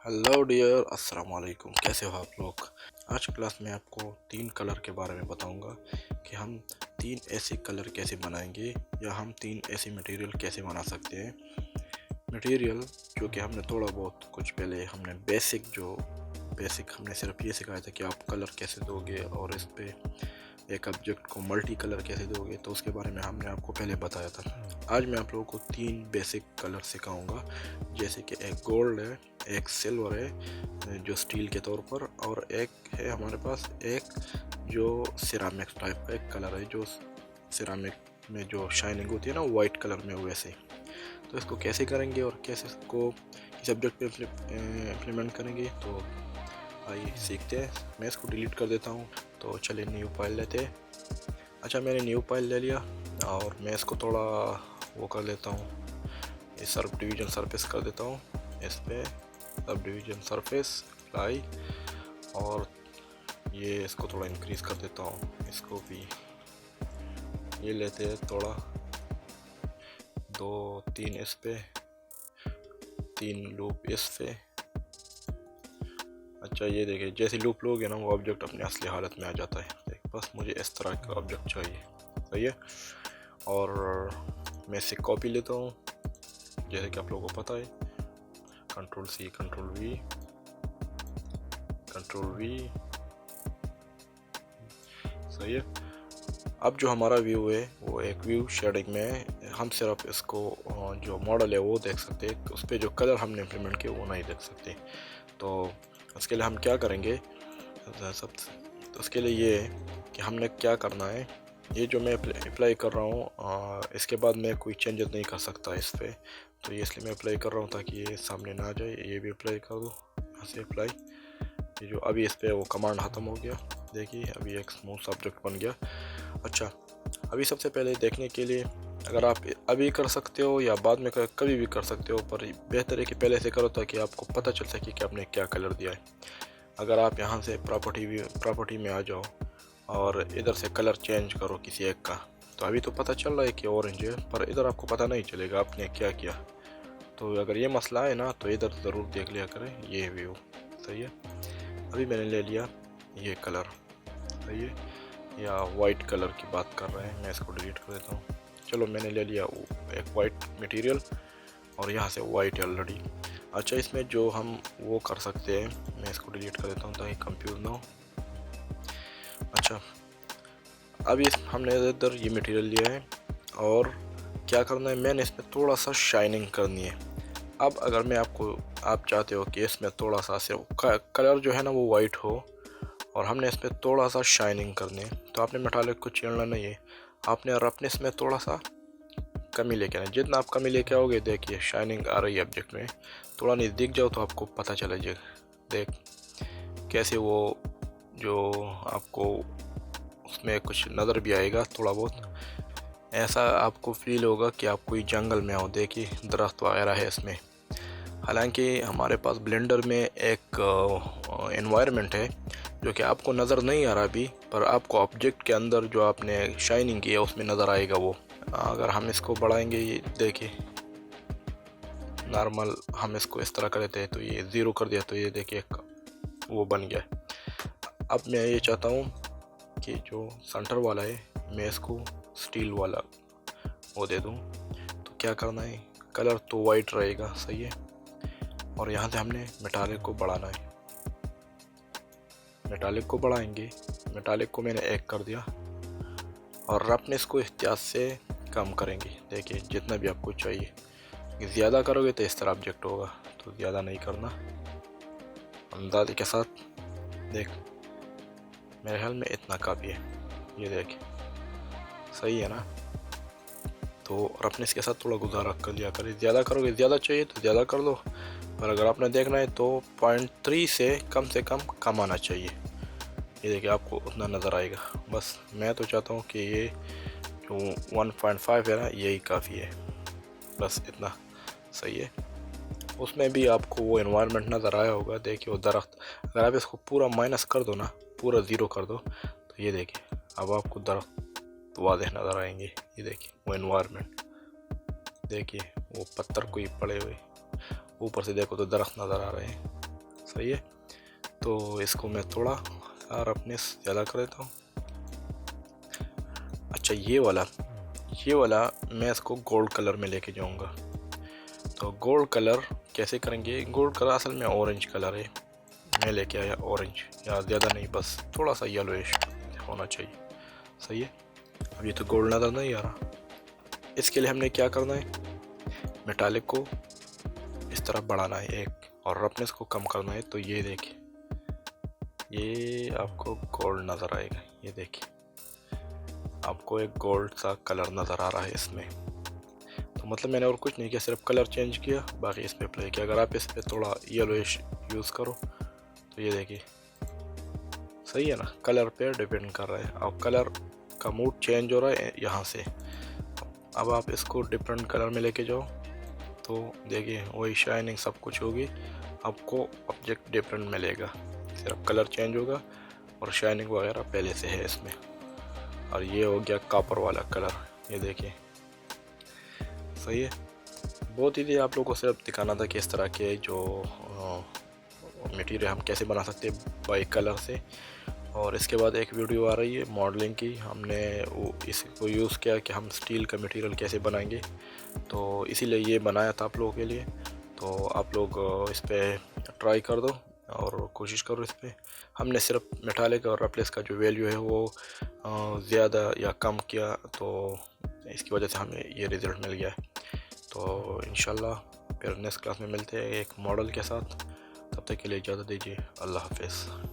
Hello dear, अस्सलाम वालेकुम। कैसे हो आप लोग? आज क्लास में आपको 3 कलर के बारे में बताऊंगा कि हम 3 ऐसे कलर कैसे बनाएंगे या हम 3 ऐसे मटेरियल कैसे बना सकते हैं। मटेरियल जो कि हमने थोड़ा बहुत कुछ पहले हमने बेसिक हमने सिर्फ ये सिखाया था कि आप कलर कैसे दोगे और इस पे एक ऑब्जेक्ट को मल्टी कलर कैसे दोगे, तो उसके बारे में हमने आपको पहले बताया था। आज मैं आप लोगों को 3 बेसिक कलर सिखाऊंगा, जैसे कि एक गोल्ड है, एक सिल्वर है जो स्टील के तौर पर, और एक है हमारे पास एक जो सिरामिक टाइप का एक कलर है, जो सिरामिक में जो शाइनिंग होती है ना वाइट कलर में, वैसे। तो इसको कैसे करेंगे और कैसे इसको इस सब्जेक्ट पे इम्प्लीमेंट करेंगे, तो आइए सीखते हैं। मैं इसको डिलीट कर देता हूँ। तो चलिए न्यू फाइल लेते हैं। अच्छा, मैंने न्यू फाइल ले लिया और मैं इसको थोड़ा वो कर लेता हूँ, इस सब डिवीजन सरफेस कर देता हूँ इस पे, सब डिवीजन सरफेस अप्लाई, और ये इसको थोड़ा इंक्रीज कर देता हूँ। इसको भी ये लेते हैं थोड़ा 2-3 इस पे, 3 लूप इस पे। अच्छा, ये देखिए जैसे लूप लोगे ना वो ऑब्जेक्ट अपने असली हालत में आ जाता है। बस मुझे इस तरह का ऑब्जेक्ट चाहिए, सही है। और मैं इसे कॉपी लेता हूँ, जैसे कि आप लोगों को पता है, control C control V control V, सही है। अब जो हमारा व्यू है वो एक व्यू शेडिंग में है। हम सिर्फ इसको जो मॉडल है वो देख सकते हैं, उस पर जो कलर हमने इम्प्लीमेंट किया वो नहीं देख सकते। तो उसके लिए हम क्या करेंगे, सब उसके लिए ये है कि हमने क्या करना है, ये जो मैं अप्लाई कर रहा हूँ इसके बाद मैं कोई चेंजेस नहीं कर सकता इस पर, तो ये इसलिए मैं अप्लाई कर रहा हूँ ताकि ये सामने ना आ जाए। ये भी अप्लाई कर दो, यहाँ से अप्लाई। ये जो अभी इस पर वो कमांड ख़त्म हो गया, देखिए अभी एक स्मूथ सब्जेक्ट बन गया। अच्छा, अभी सबसे पहले देखने के लिए, अगर आप अभी कर सकते हो या बाद में कभी भी कर सकते हो, पर बेहतर है कि पहले से करो ताकि आपको पता चल सके कि आपने क्या कलर दिया है। अगर आप यहाँ से प्रॉपर्टी में आ जाओ और इधर से कलर चेंज करो किसी एक का, तो अभी तो पता चल रहा है कि ऑरेंज है, पर इधर आपको पता नहीं चलेगा आपने क्या किया। तो अगर ये मसला है ना, तो इधर ज़रूर देख लिया करें ये व्यू, सही है। अभी मैंने ले लिया ये कलर, सही है, या वाइट कलर की बात कर रहे हैं, मैं इसको डिलीट कर देता हूँ। चलो, मैंने ले लिया एक वाइट मटेरियल और यहाँ से वाइट ऑलरेडी। अच्छा, इसमें जो हम वो कर सकते हैं, मैं इसको डिलीट कर देता हूँ ताकि कंफ्यूज ना हो। अच्छा, अब इस हमने इधर ये मटेरियल लिया है और क्या करना है, मैंने इसमें थोड़ा सा शाइनिंग करनी है। अब अगर मैं आप चाहते हो कि इसमें थोड़ा सा सिर्फ कलर जो है ना वो वाइट हो और हमने इसमें थोड़ा सा शाइनिंग करनी है, तो आपने मेटालिक को छेड़ना नहीं है, आपने और अपने इसमें थोड़ा सा कमी लेके आना। जितना आप कमी लेके आओगे, देखिए शाइनिंग आ रही है ऑब्जेक्ट में। थोड़ा नज़दीक जाओ तो आपको पता चला जाएगा, देख कैसे वो जो आपको उसमें कुछ नज़र भी आएगा थोड़ा बहुत, ऐसा आपको फील होगा कि आप कोई जंगल में हो। देखिए दरख्त वगैरह है इसमें। हालांकि हमारे पास ब्लेंडर में एक एनवायरनमेंट है जो कि आपको नज़र नहीं आ रहा अभी, पर आपको ऑब्जेक्ट के अंदर जो आपने शाइनिंग की है उसमें नज़र आएगा वो। अगर हम इसको बढ़ाएंगे, ये देखिए नॉर्मल हम इसको इस तरह कर देते हैं तो ये ज़ीरो कर दिया, तो ये देखिए वो बन गया। अब मैं ये चाहता हूँ कि जो सेंटर वाला है मैं इसको स्टील वाला वो दे दूँ। तो क्या करना है, कलर तो वाइट रहेगा, सही है, और यहाँ से हमने मेटालिक को बढ़ाना है। मेटालिक को बढ़ाएंगे, मेटालिक को मैंने 1 कर दिया और रफनेस को एहतियात से कम करेंगे। देखिए जितना भी आपको चाहिए, ज़्यादा करोगे तो इस तरह ऑब्जेक्ट होगा, तो ज़्यादा नहीं करना, अंदाजे के साथ। देख मेरे ख्याल में इतना काफ़ी है, ये देख सही है ना। तो रफनेस के साथ थोड़ा गुजारा कर लिया करें, ज़्यादा करोगे, ज़्यादा चाहिए तो ज़्यादा कर दो, पर अगर आपने देखना है तो 0.3 से कम आना चाहिए। ये देखिए आपको उतना नज़र आएगा। बस मैं तो चाहता हूँ कि ये जो 1.5 है ना यही काफ़ी है, बस इतना सही है। उसमें भी आपको वो एनवायरनमेंट नज़र आया होगा, देखिए वो दरख्त। अगर आप इसको पूरा माइनस कर दो ना, पूरा ज़ीरो कर दो, तो ये देखिए अब आपको दरख्त वाज़ेह नज़र आएंगे। ये देखिए वो एनवायरनमेंट, देखिए वो पत्थर कोई पड़े हुए, ऊपर से देखो तो दरख्त नज़र आ रहे हैं। सही है। तो इसको मैं थोड़ा रफनेस ज़्यादा कर देता हूँ। अच्छा ये वाला मैं इसको गोल्ड कलर में लेके जाऊँगा। तो गोल्ड कलर कैसे करेंगे? गोल्ड कलर असल में ऑरेंज कलर है, मैं लेके आया ऑरेंज, या ज़्यादा नहीं, बस थोड़ा सा येलोइश होना चाहिए। सही है। अब ये तो गोल्ड नज़र नहीं आ रहा। इसके लिए हमने क्या करना है? मेटालिक को इस तरह बढ़ाना है एक, और रफनेस को कम करना है। तो ये देखिए, ये आपको गोल्ड नज़र आएगा। ये देखिए, आपको एक गोल्ड सा कलर नज़र आ रहा है इसमें। तो मतलब मैंने और कुछ नहीं किया, सिर्फ कलर चेंज किया, बाकी इस पर अप्लाई किया। अगर आप इस पर थोड़ा येलोइश यूज़ करो तो ये देखिए, सही है ना, कलर पे डिपेंड कर रहा है। अब कलर का मूड चेंज हो रहा है यहाँ से। अब आप इसको डिफरेंट कलर में लेके जाओ तो देखिए वही शाइनिंग सब कुछ होगी, आपको ऑब्जेक्ट डिफरेंट मिलेगा, सिर्फ कलर चेंज होगा और शाइनिंग वगैरह पहले से है इसमें। और ये हो गया कॉपर वाला कलर, ये देखिए, सही है। बहुत ईजी, आप लोगों को सिर्फ दिखाना था कि इस तरह के जो मटेरियल हम कैसे बना सकते हैं बाई कलर से। और इसके बाद एक वीडियो आ रही है मॉडलिंग की, हमने वो इसको यूज़ किया कि हम स्टील का मटेरियल कैसे बनाएंगे, तो इसीलिए ये बनाया था आप लोगों के लिए। तो आप लोग इस पर ट्राई कर दो और कोशिश करो इस पर। हमने सिर्फ मेटालिक और रफनेस का जो वैल्यू है वो ज़्यादा या कम किया, तो इसकी वजह से हमें ये रिज़ल्ट मिल गया है। तो इंशाल्लाह फिर नेक्स्ट क्लास में मिलते हैं एक मॉडल के साथ। तब तक के लिए इजाज़त दीजिए। अल्लाह हाफ़िज़।